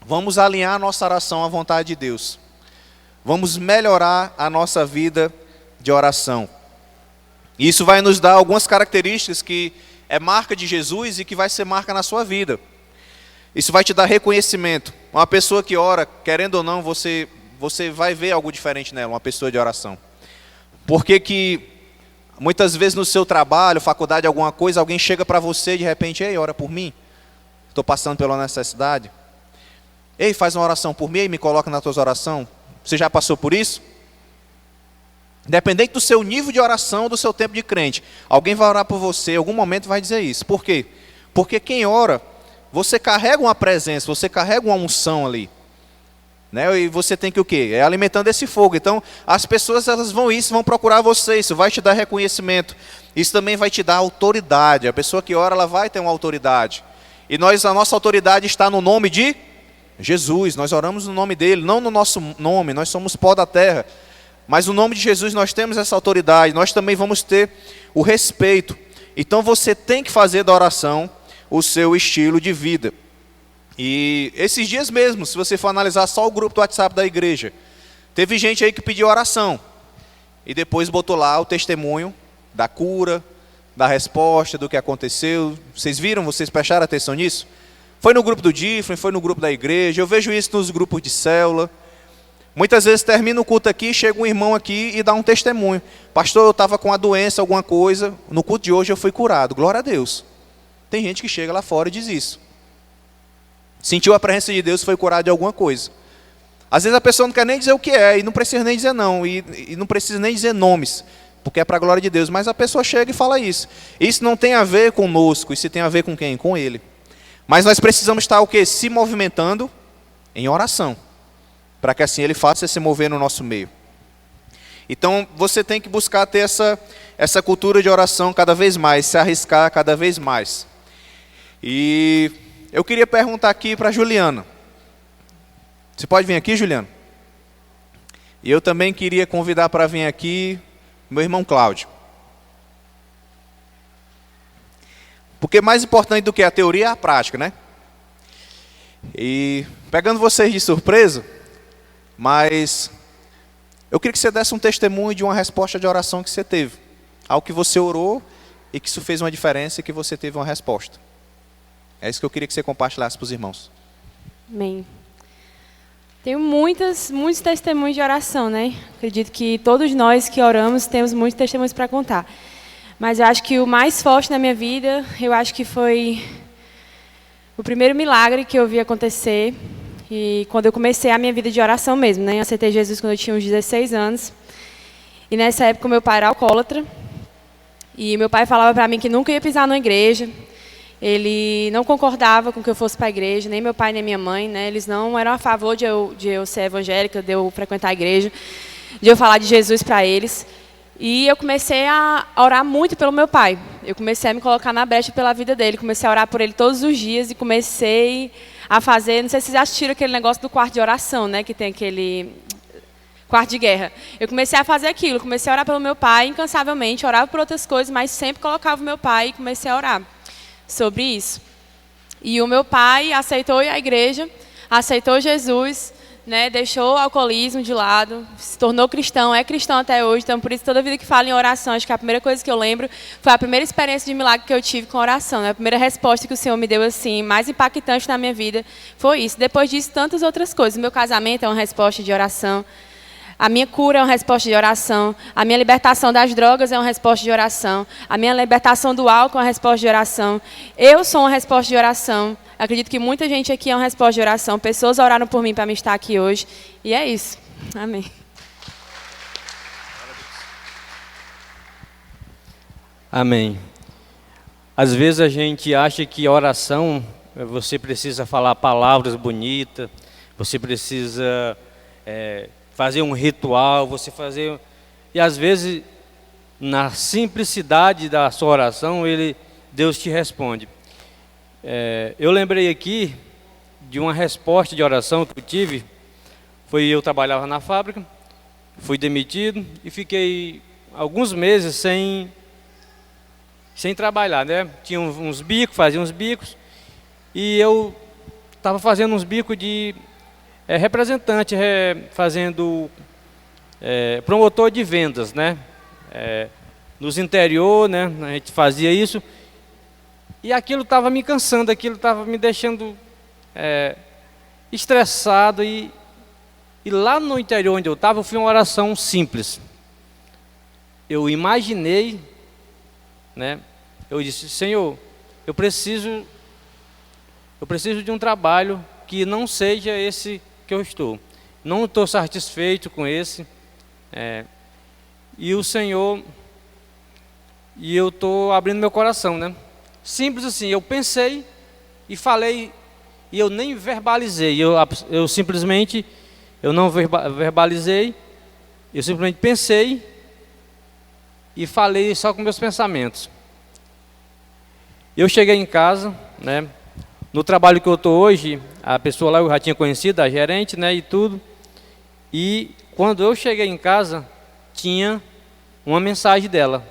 Speaker 5: vamos alinhar a nossa oração à vontade de Deus. Vamos melhorar a nossa vida de oração. Isso vai nos dar algumas características que é marca de Jesus e que vai ser marca na sua vida. Isso vai te dar reconhecimento. Uma pessoa que ora, querendo ou não, você vai ver algo diferente nela, uma pessoa de oração. Porque que muitas vezes no seu trabalho, faculdade, alguma coisa, alguém chega para você de repente, ei, ora por mim. Estou passando pela necessidade. Ei, faz uma oração por mim e me coloca na tua oração. Você já passou por isso? Independente do seu nível de oração, do seu tempo de crente, alguém vai orar por você, em algum momento vai dizer isso. Por quê? Porque quem ora, você carrega uma presença, você carrega uma unção ali. Né? E você tem que o quê? É alimentando esse fogo. Então, as pessoas elas vão procurar você, isso vai te dar reconhecimento. Isso também vai te dar autoridade. A pessoa que ora, ela vai ter uma autoridade. E a nossa autoridade está no nome de Jesus. Nós oramos no nome dele, não no nosso nome, nós somos pó da terra. Mas no nome de Jesus nós temos essa autoridade, nós também vamos ter o respeito. Então você tem que fazer da oração o seu estilo de vida. E esses dias mesmo, se você for analisar só o grupo do WhatsApp da igreja, teve gente aí que pediu oração. E depois botou lá o testemunho da cura, da resposta, do que aconteceu. Vocês viram? Vocês prestaram atenção nisso? Foi no grupo do Difren, foi no grupo da igreja. Eu vejo isso nos grupos de célula. Muitas vezes termina o culto aqui, chega um irmão aqui e dá um testemunho. Pastor, eu estava com uma doença, alguma coisa. No culto de hoje eu fui curado. Glória a Deus. Tem gente que chega lá fora e diz isso. Sentiu a presença de Deus e foi curado de alguma coisa. Às vezes a pessoa não quer nem dizer o que é, e não precisa nem dizer não, e não precisa nem dizer nomes, porque é para a glória de Deus. Mas a pessoa chega e fala isso. Isso não tem a ver conosco, isso tem a ver com quem? Com Ele. Mas nós precisamos estar o quê? Se movimentando em oração, para que assim Ele faça se mover no nosso meio. Então você tem que buscar ter essa cultura de oração cada vez mais, se arriscar cada vez mais. E eu queria perguntar aqui para a Juliana. Você pode vir aqui, Juliana? E eu também queria convidar para vir aqui meu irmão Cláudio. Porque mais importante do que a teoria é a prática, né? E pegando vocês de surpresa, mas eu queria que você desse um testemunho de uma resposta de oração que você teve. Algo que você orou e que isso fez uma diferença e que você teve uma resposta. É isso que eu queria que você compartilhasse para os irmãos.
Speaker 6: Amém. Tenho muitos testemunhos de oração, né? Acredito que todos nós que oramos temos muitos testemunhos para contar. Mas eu acho que o mais forte na minha vida, eu acho que foi o primeiro milagre que eu vi acontecer. E quando eu comecei a minha vida de oração mesmo, né? Eu aceitei Jesus quando eu tinha uns 16 anos. E nessa época meu pai era alcoólatra. E meu pai falava para mim que nunca ia pisar numa igreja. Ele não concordava com que eu fosse para a igreja, nem meu pai nem minha mãe, né? Eles não eram a favor de eu ser evangélica, de eu frequentar a igreja, de eu falar de Jesus para eles. E eu comecei a orar muito pelo meu pai. Eu comecei a me colocar na brecha pela vida dele, comecei a orar por ele todos os dias e comecei a fazer, não sei se vocês assistiram aquele negócio do quarto de oração, né? Que tem aquele quarto de guerra. Eu comecei a fazer aquilo, comecei a orar pelo meu pai incansavelmente, orava por outras coisas, mas sempre colocava o meu pai e comecei a orar sobre isso. E o meu pai aceitou a igreja, aceitou Jesus, né, deixou o alcoolismo de lado, se tornou cristão, é cristão até hoje. Então, por isso, toda vida que falo em oração, acho que a primeira coisa que eu lembro foi a primeira experiência de milagre que eu tive com oração, né? A primeira resposta que o Senhor me deu, assim, mais impactante na minha vida foi isso. Depois disso, tantas outras coisas. O meu casamento é uma resposta de oração. A minha cura é uma resposta de oração. A minha libertação das drogas é uma resposta de oração. A minha libertação do álcool é uma resposta de oração. Eu sou uma resposta de oração. Acredito que muita gente aqui é uma resposta de oração. Pessoas oraram por mim para me estar aqui hoje. E é isso. Amém.
Speaker 7: Amém. Às vezes a gente acha que oração, você precisa falar palavras bonitas, você precisa fazer um ritual, e às vezes na simplicidade da sua oração, Deus te responde. Eu lembrei aqui de uma resposta de oração que eu tive. Eu trabalhava na fábrica, fui demitido e fiquei alguns meses sem trabalhar, né? Tinha uns bicos, fazia uns bicos, e eu estava fazendo uns bicos de representante, fazendo promotor de vendas, né? Nos interior, né? A gente fazia isso. E aquilo estava me cansando, aquilo estava me deixando estressado. E lá no interior onde eu estava, eu fiz uma oração simples. Eu imaginei, né? Eu disse: Senhor, eu preciso de um trabalho que não seja esse que eu estou. Não estou satisfeito com esse. E o Senhor, e eu estou abrindo meu coração, né? Simples assim, eu pensei e falei, e eu nem verbalizei. Eu simplesmente, eu não verbalizei, eu simplesmente pensei e falei só com meus pensamentos. Eu cheguei em casa, né? No trabalho que eu estou hoje, a pessoa lá eu já tinha conhecido, a gerente, né, e tudo. E quando eu cheguei em casa, tinha uma mensagem dela.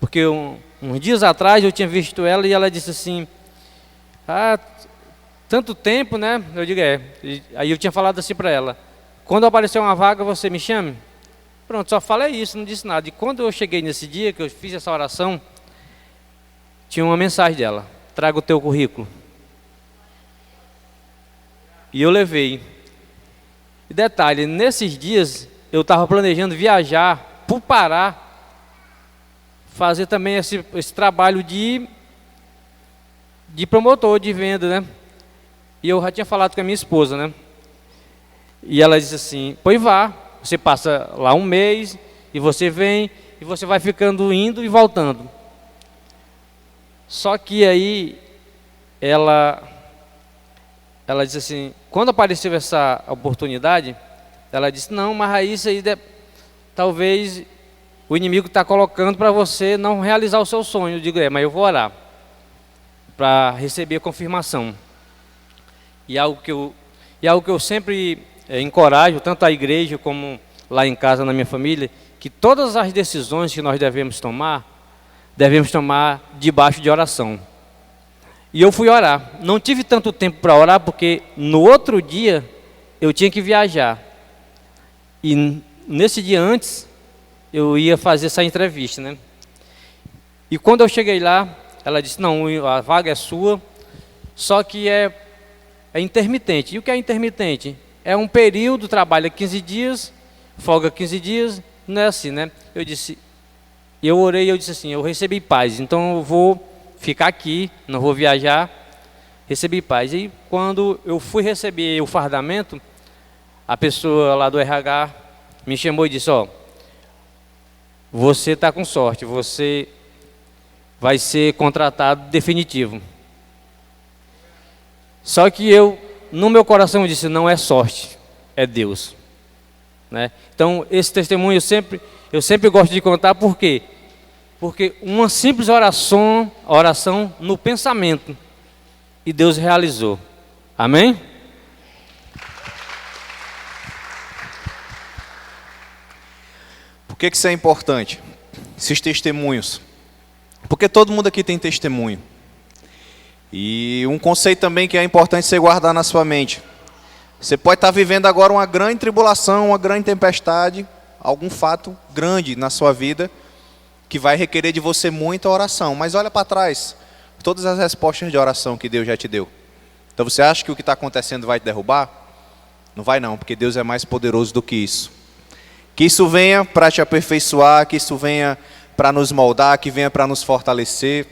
Speaker 7: Porque uns dias atrás eu tinha visto ela e ela disse assim: tanto tempo, né? Eu digo, Aí eu tinha falado assim para ela: quando aparecer uma vaga, você me chame? Pronto, só falei isso, não disse nada. E quando eu cheguei nesse dia, que eu fiz essa oração, tinha uma mensagem dela: traga o teu currículo. E eu levei. E detalhe, nesses dias eu estava planejando viajar para o Pará, fazer também esse trabalho de promotor de venda, né? E eu já tinha falado com a minha esposa, né? E ela disse assim: pois vá, você passa lá um mês, e você vem, e você vai ficando indo e voltando. Só que aí ela disse assim, quando apareceu essa oportunidade, ela disse: não, mas aí isso aí talvez o inimigo está colocando para você não realizar o seu sonho. Eu digo: mas eu vou orar para receber a confirmação. E algo que eu sempre encorajo, tanto a igreja como lá em casa, na minha família, que todas as decisões que nós devemos tomar debaixo de oração. E eu fui orar. Não tive tanto tempo para orar, porque no outro dia eu tinha que viajar. E nesse dia antes, eu ia fazer essa entrevista, né? E quando eu cheguei lá, ela disse: não, a vaga é sua, só que é intermitente. E o que é intermitente? É um período, trabalha 15 dias, folga 15 dias, não é assim, né? Eu orei e eu disse assim: eu recebi paz, então eu vou ficar aqui, não vou viajar. Recebi paz. E quando eu fui receber o fardamento, a pessoa lá do RH me chamou e disse: você está com sorte, você vai ser contratado definitivo. Só que no meu coração, eu disse: não é sorte, é Deus, né? Então esse testemunho eu sempre gosto de contar. Por quê? Porque uma simples oração no pensamento, e Deus realizou. Amém?
Speaker 5: Por que isso é importante? Esses testemunhos. Porque todo mundo aqui tem testemunho. E um conceito também que é importante você guardar na sua mente. Você pode estar vivendo agora uma grande tribulação, uma grande tempestade, algum fato grande na sua vida, que vai requerer de você muita oração. Mas olha para trás, todas as respostas de oração que Deus já te deu. Então você acha que o que está acontecendo vai te derrubar? Não vai não, porque Deus é mais poderoso do que isso. Que isso venha para te aperfeiçoar, que isso venha para nos moldar, que venha para nos fortalecer.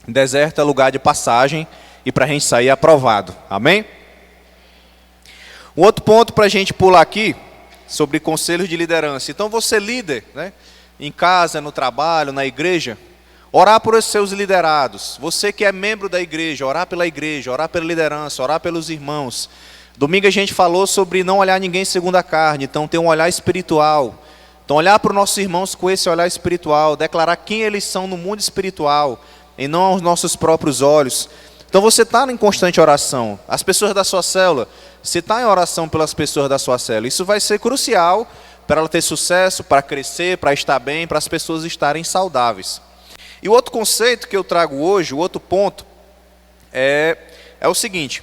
Speaker 5: Deserto é lugar de passagem e para a gente sair aprovado. Amém? Um outro ponto para a gente pular aqui, sobre conselhos de liderança. Então você líder, né? Em casa, no trabalho, na igreja, orar por seus liderados. Você que é membro da igreja, orar pela liderança, orar pelos irmãos. Domingo a gente falou sobre não olhar ninguém segundo a carne, então ter um olhar espiritual. Então olhar para os nossos irmãos com esse olhar espiritual, declarar quem eles são no mundo espiritual, e não aos nossos próprios olhos. Então você está em constante oração. As pessoas da sua célula, você está em oração pelas pessoas da sua célula. Isso vai ser crucial para ela ter sucesso, para crescer, para estar bem, para as pessoas estarem saudáveis. E o outro conceito que eu trago hoje, o outro ponto, é o seguinte: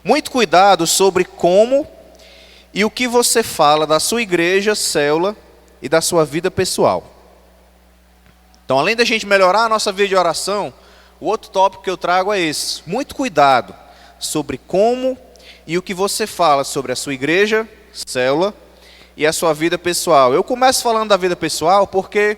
Speaker 5: muito cuidado sobre como e o que você fala da sua igreja, célula e da sua vida pessoal. Então, além da gente melhorar a nossa vida de oração, o outro tópico que eu trago é esse. Muito cuidado sobre como e o que você fala sobre a sua igreja, célula e a sua vida pessoal. Eu começo falando da vida pessoal porque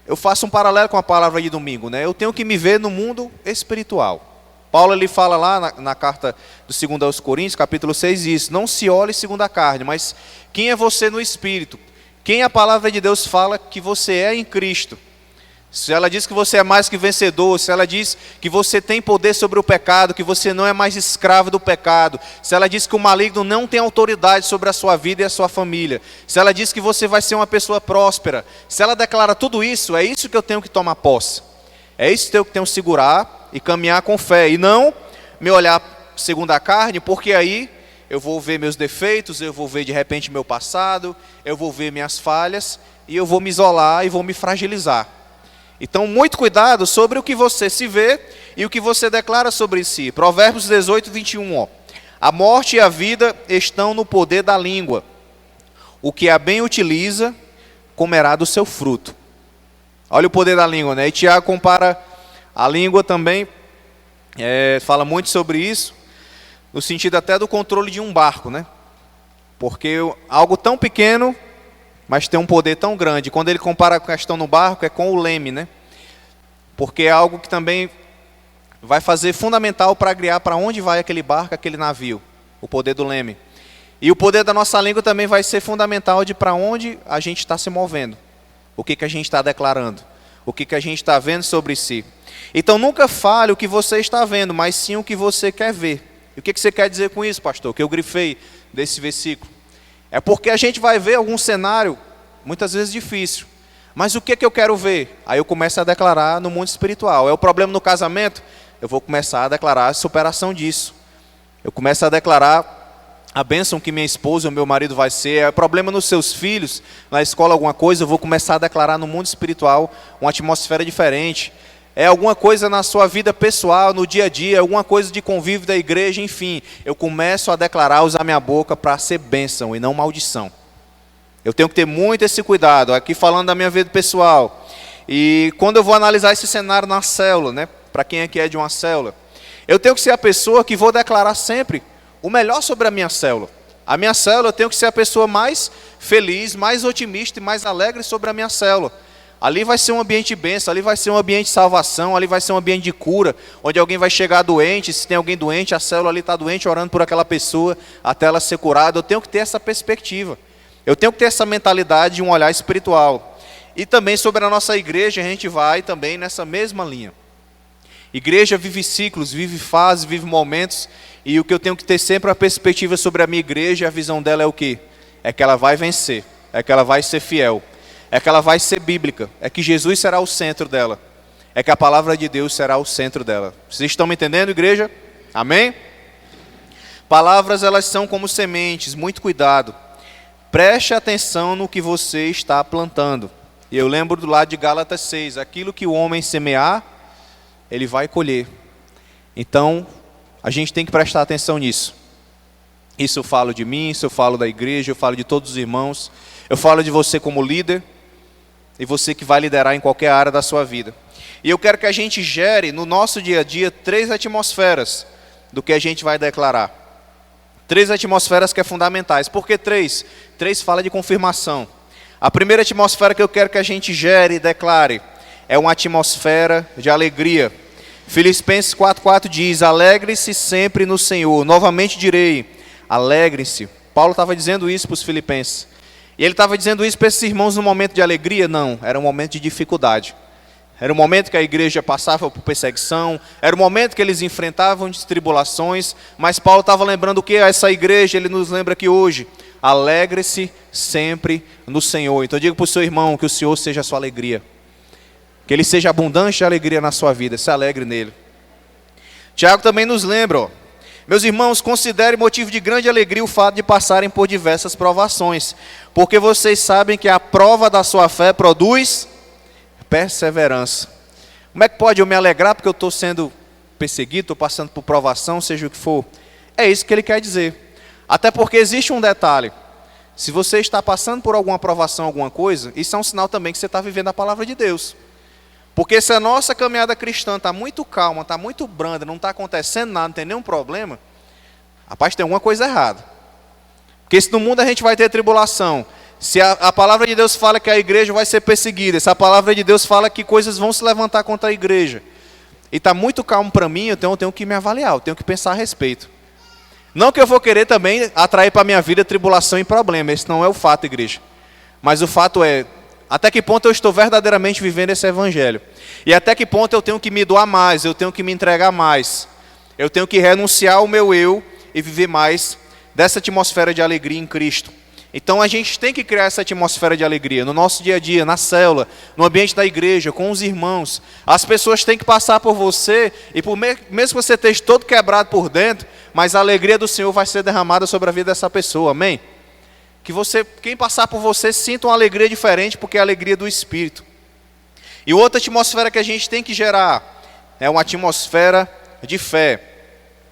Speaker 5: eu faço um paralelo com a palavra de domingo, né? Eu tenho que me ver no mundo espiritual. Paulo ele fala lá na carta do 2 aos Coríntios, capítulo 6, isso. Não se olhe segundo a carne, mas quem é você no espírito? Quem a palavra de Deus fala que você é em Cristo? Se ela diz que você é mais que vencedor, se ela diz que você tem poder sobre o pecado, que você não é mais escravo do pecado, se ela diz que o maligno não tem autoridade sobre a sua vida e a sua família, se ela diz que você vai ser uma pessoa próspera, se ela declara tudo isso, é isso que eu tenho que tomar posse. É isso que eu tenho que segurar e caminhar com fé, e não me olhar segundo a carne, porque aí eu vou ver meus defeitos, eu vou ver de repente meu passado, eu vou ver minhas falhas, e eu vou me isolar e vou me fragilizar. Então, muito cuidado sobre o que você se vê e o que você declara sobre si. Provérbios 18, 21. Ó. A morte e a vida estão no poder da língua. O que a bem utiliza, comerá do seu fruto. Olha o poder da língua, né? E Tiago compara a língua também, fala muito sobre isso, no sentido até do controle de um barco, né? Porque algo tão pequeno, mas tem um poder tão grande. Quando ele compara a questão no barco, é com o leme, né? Porque é algo que também vai fazer fundamental para guiar para onde vai aquele barco, aquele navio. O poder do leme. E o poder da nossa língua também vai ser fundamental de para onde a gente está se movendo. O que a gente está declarando. O que a gente está vendo sobre si. Então nunca fale o que você está vendo, mas sim o que você quer ver. E o que você quer dizer com isso, pastor? Que eu grifei desse versículo. É porque a gente vai ver algum cenário, muitas vezes difícil. Mas o que eu quero ver? Aí eu começo a declarar no mundo espiritual. É o problema no casamento? Eu vou começar a declarar a superação disso. Eu começo a declarar a bênção que minha esposa ou meu marido vai ser. É problema nos seus filhos, na escola alguma coisa, eu vou começar a declarar no mundo espiritual uma atmosfera diferente. É alguma coisa na sua vida pessoal, no dia a dia, alguma coisa de convívio da igreja, enfim. Eu começo a declarar, usar minha boca para ser bênção e não maldição. Eu tenho que ter muito esse cuidado, aqui falando da minha vida pessoal. E quando eu vou analisar esse cenário na célula, né, para quem aqui é de uma célula, eu tenho que ser a pessoa que vou declarar sempre o melhor sobre a minha célula. A minha célula, eu tenho que ser a pessoa mais feliz, mais otimista e mais alegre sobre a minha célula. Ali vai ser um ambiente de bênção, ali vai ser um ambiente de salvação, ali vai ser um ambiente de cura, onde alguém vai chegar doente, se tem alguém doente, a célula ali está doente, orando por aquela pessoa, até ela ser curada. Eu tenho que ter essa perspectiva. Eu tenho que ter essa mentalidade de um olhar espiritual. E também sobre a nossa igreja, a gente vai também nessa mesma linha. Igreja vive ciclos, vive fases, vive momentos. E o que eu tenho que ter sempre a perspectiva sobre a minha igreja, a visão dela é o quê? É que ela vai vencer, é que ela vai ser fiel. É que ela vai ser bíblica, é que Jesus será o centro dela, é que a palavra de Deus será o centro dela. Vocês estão me entendendo, igreja? Amém? Palavras, elas são como sementes, muito cuidado. Preste atenção no que você está plantando. E eu lembro do lado de Gálatas 6, aquilo que o homem semear, ele vai colher. Então, a gente tem que prestar atenção nisso. Isso eu falo de mim, isso eu falo da igreja, eu falo de todos os irmãos, eu falo de você como líder, e você que vai liderar em qualquer área da sua vida. E eu quero que a gente gere no nosso dia a dia 3 atmosferas do que a gente vai declarar. 3 atmosferas que é fundamentais. Por que 3? 3 fala de confirmação. A primeira atmosfera que eu quero que a gente gere e declare é uma atmosfera de alegria. Filipenses 4,4 diz: alegre-se sempre no Senhor. Novamente direi, alegre-se. Paulo estava dizendo isso para os filipenses. E ele estava dizendo isso para esses irmãos no momento de alegria? Não, era um momento de dificuldade. Era um momento que a igreja passava por perseguição, era um momento que eles enfrentavam tribulações, mas Paulo estava lembrando o que a essa igreja, ele nos lembra que hoje, alegre-se sempre no Senhor. Então diga para o seu irmão que o Senhor seja a sua alegria, que Ele seja abundante de alegria na sua vida, se alegre nele. Tiago também nos lembra, meus irmãos, considere motivo de grande alegria o fato de passarem por diversas provações, porque vocês sabem que a prova da sua fé produz perseverança. Como é que pode eu me alegrar porque eu estou sendo perseguido, estou passando por provação, seja o que for? É isso que ele quer dizer. Até porque existe um detalhe. Se você está passando por alguma provação, alguma coisa, isso é um sinal também que você está vivendo a palavra de Deus. Porque se a nossa caminhada cristã está muito calma, está muito branda, não está acontecendo nada, não tem nenhum problema, rapaz, tem alguma coisa errada. Porque se no mundo a gente vai ter tribulação, se a palavra de Deus fala que a igreja vai ser perseguida, se a palavra de Deus fala que coisas vão se levantar contra a igreja, e está muito calmo para mim, então eu tenho que me avaliar, eu tenho que pensar a respeito. Não que eu vou querer também atrair para a minha vida tribulação e problema, esse não é o fato, igreja. Mas o fato é, até que ponto eu estou verdadeiramente vivendo esse evangelho? E até que ponto eu tenho que me doar mais, eu tenho que me entregar mais, eu tenho que renunciar ao meu eu e viver mais dessa atmosfera de alegria em Cristo. Então a gente tem que criar essa atmosfera de alegria no nosso dia a dia, na célula, no ambiente da igreja, com os irmãos. As pessoas têm que passar por você, e mesmo que você esteja todo quebrado por dentro, mas a alegria do Senhor vai ser derramada sobre a vida dessa pessoa, amém? Quem passar por você sinta uma alegria diferente, porque é a alegria do Espírito. E outra atmosfera que a gente tem que gerar é uma atmosfera de fé.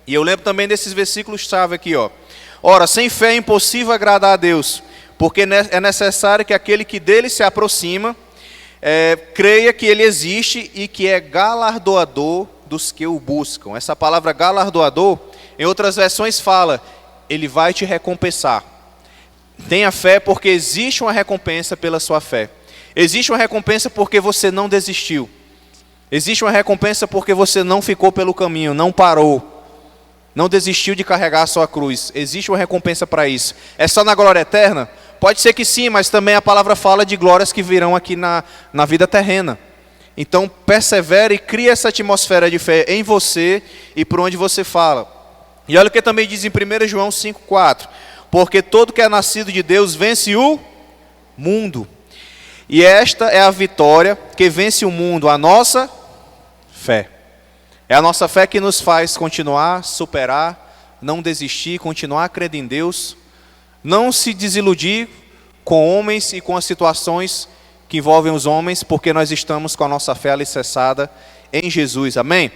Speaker 5: E eu lembro também desses versículos-chave aqui, ó. Ora, sem fé é impossível agradar a Deus, porque é necessário que aquele que dele se aproxima, creia que ele existe e que é galardoador dos que o buscam. Essa palavra galardoador, em outras versões fala, ele vai te recompensar. Tenha fé porque existe uma recompensa pela sua fé. Existe uma recompensa porque você não desistiu. Existe uma recompensa porque você não ficou pelo caminho, não parou. Não desistiu de carregar a sua cruz. Existe uma recompensa para isso. É só na glória eterna? Pode ser que sim, mas também a palavra fala de glórias que virão aqui na vida terrena. Então persevere e crie essa atmosfera de fé em você e por onde você fala. E olha o que também diz em 1 João 5,4. Porque todo que é nascido de Deus vence o mundo. E esta é a vitória que vence o mundo, a nossa fé. É a nossa fé que nos faz continuar, superar, não desistir, continuar crendo em Deus, não se desiludir com homens e com as situações que envolvem os homens, porque nós estamos com a nossa fé alicerçada em Jesus, amém?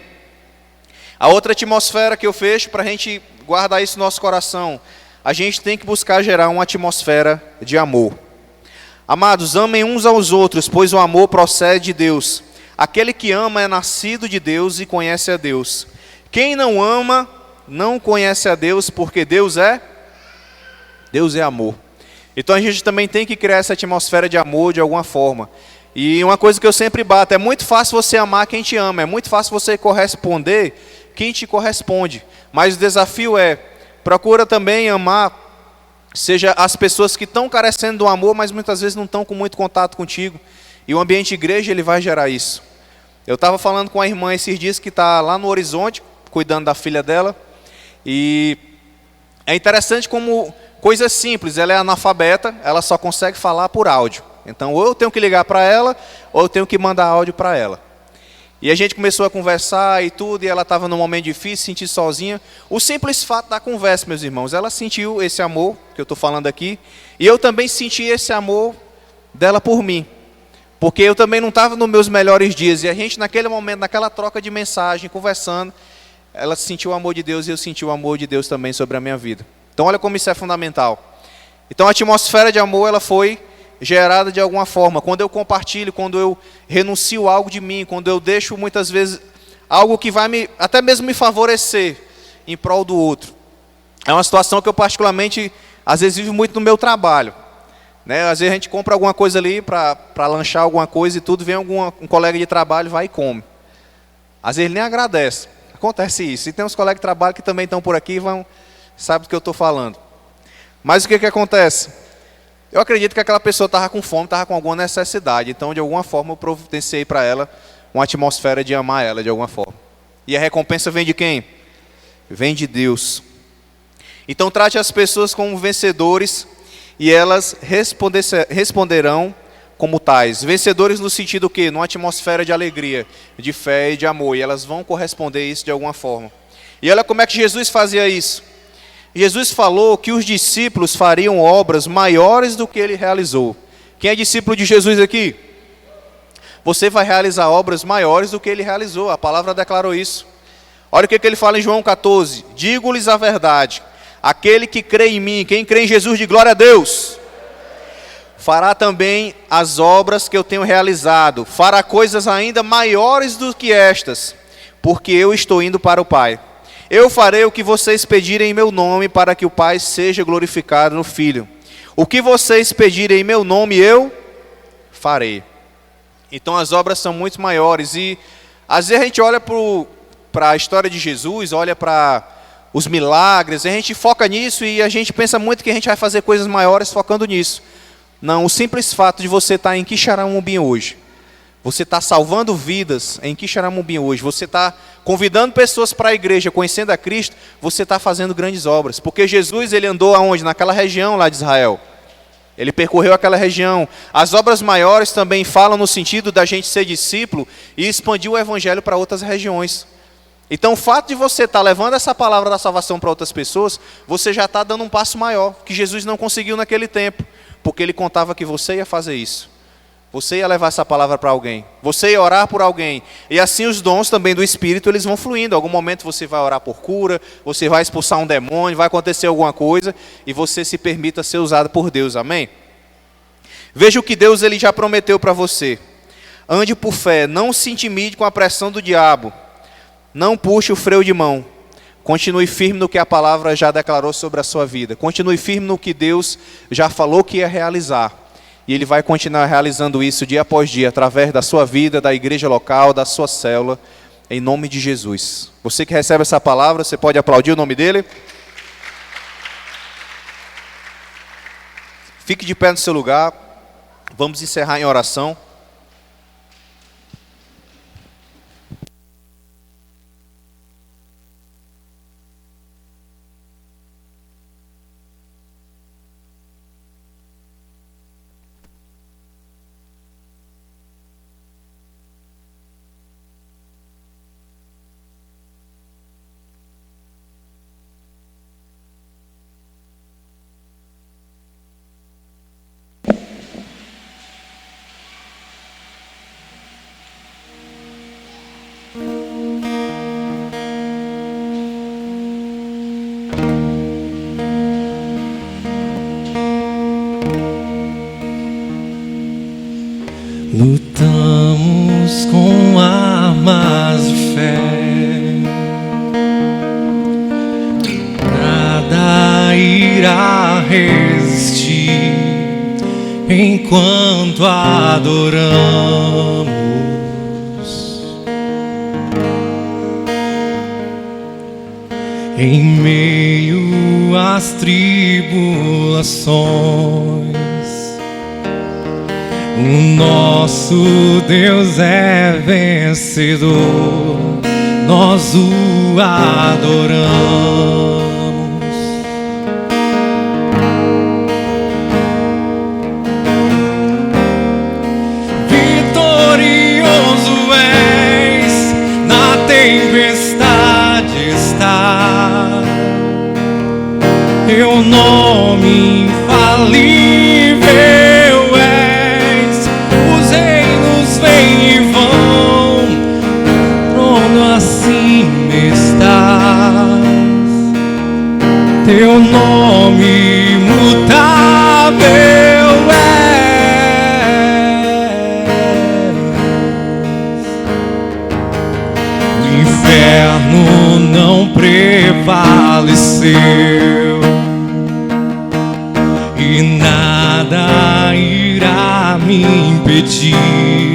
Speaker 5: A outra atmosfera que eu fecho para a gente guardar isso no nosso coração, a gente tem que buscar gerar uma atmosfera de amor. Amados, amem uns aos outros, pois o amor procede de Deus. Aquele que ama é nascido de Deus e conhece a Deus. Quem não ama, não conhece a Deus, porque Deus é amor. Então a gente também tem que criar essa atmosfera de amor de alguma forma. E uma coisa que eu sempre bato, é muito fácil você amar quem te ama, é muito fácil você corresponder quem te corresponde. Mas o desafio é, procura também amar, seja as pessoas que estão carecendo do amor, mas muitas vezes não estão com muito contato contigo. E o ambiente igreja, ele vai gerar isso. Eu estava falando com a irmã esses dias que está lá no Horizonte, cuidando da filha dela. E é interessante como coisa simples, ela é analfabeta, ela só consegue falar por áudio. Então ou eu tenho que ligar para ela, ou eu tenho que mandar áudio para ela. E a gente começou a conversar e tudo, e ela estava num momento difícil, se sentir sozinha. O simples fato da conversa, meus irmãos, ela sentiu esse amor que eu estou falando aqui. E eu também senti esse amor dela por mim. Porque eu também não estava nos meus melhores dias. E a gente, naquele momento, naquela troca de mensagem, conversando, ela sentiu o amor de Deus e eu senti o amor de Deus também sobre a minha vida. Então, olha como isso é fundamental. Então, a atmosfera de amor, ela foi gerada de alguma forma. Quando eu compartilho, quando eu renuncio algo de mim, quando eu deixo, muitas vezes, algo que vai até mesmo me favorecer em prol do outro. É uma situação que eu, particularmente, às vezes, vivo muito no meu trabalho. Às vezes a gente compra alguma coisa ali para lanchar alguma coisa e tudo, vem um colega de trabalho, vai e come. Às vezes ele nem agradece. Acontece isso. E tem uns colegas de trabalho que também estão por aqui e sabem do que eu estou falando. Mas o que acontece? Eu acredito que aquela pessoa estava com fome, estava com alguma necessidade. Então, de alguma forma, eu providenciei para ela uma atmosfera de amar ela, de alguma forma. E a recompensa vem de quem? Vem de Deus. Então, trate as pessoas como vencedores e elas responderão como tais. Vencedores no sentido que? Numa atmosfera de alegria, de fé e de amor. E elas vão corresponder a isso de alguma forma. E olha como é que Jesus fazia isso. Jesus falou que os discípulos fariam obras maiores do que ele realizou. Quem é discípulo de Jesus aqui? Você vai realizar obras maiores do que ele realizou. A palavra declarou isso. Olha o que ele fala em João 14. Digo-lhes a verdade, aquele que crê em mim, quem crê em Jesus, de glória a Deus, fará também as obras que eu tenho realizado, fará coisas ainda maiores do que estas, porque eu estou indo para o Pai. Eu farei o que vocês pedirem em meu nome, para que o Pai seja glorificado no Filho. O que vocês pedirem em meu nome, eu farei. Então as obras são muito maiores, e às vezes a gente olha para a história de Jesus, olha para os milagres, a gente foca nisso e a gente pensa muito que a gente vai fazer coisas maiores focando nisso. Não, o simples fato de você estar em Quixaramubim hoje, você está salvando vidas em Quixaramubim hoje, você está convidando pessoas para a igreja, conhecendo a Cristo, você está fazendo grandes obras. Porque Jesus, ele andou aonde? Naquela região lá de Israel. Ele percorreu aquela região. As obras maiores também falam no sentido da gente ser discípulo e expandir o evangelho para outras regiões. Então o fato de você estar levando essa palavra da salvação para outras pessoas, você já está dando um passo maior, que Jesus não conseguiu naquele tempo, porque ele contava que você ia fazer isso. Você ia levar essa palavra para alguém, você ia orar por alguém, e assim os dons também do Espírito, eles vão fluindo. Em algum momento você vai orar por cura, você vai expulsar um demônio, vai acontecer alguma coisa, e você se permita ser usado por Deus, amém? Veja o que Deus ele já prometeu para você. Ande por fé, não se intimide com a pressão do diabo, não puxe o freio de mão, continue firme no que a palavra já declarou sobre a sua vida, continue firme no que Deus já falou que ia realizar. E Ele vai continuar realizando isso dia após dia, através da sua vida, da igreja local, da sua célula, em nome de Jesus. Você que recebe essa palavra, você pode aplaudir o nome dEle. Fique de pé no seu lugar, vamos encerrar em oração.
Speaker 8: Lutamos com armas de fé, nada irá resistir enquanto adoramos. Em meio às tribulações, o nosso Deus é vencedor, nós o adoramos. Vitorioso és, na tempestade está, teu nome infalível és, os reinos vêm e vão, trono acima estás, teu nome imutável és. O inferno não prevaleceu e nada irá me impedir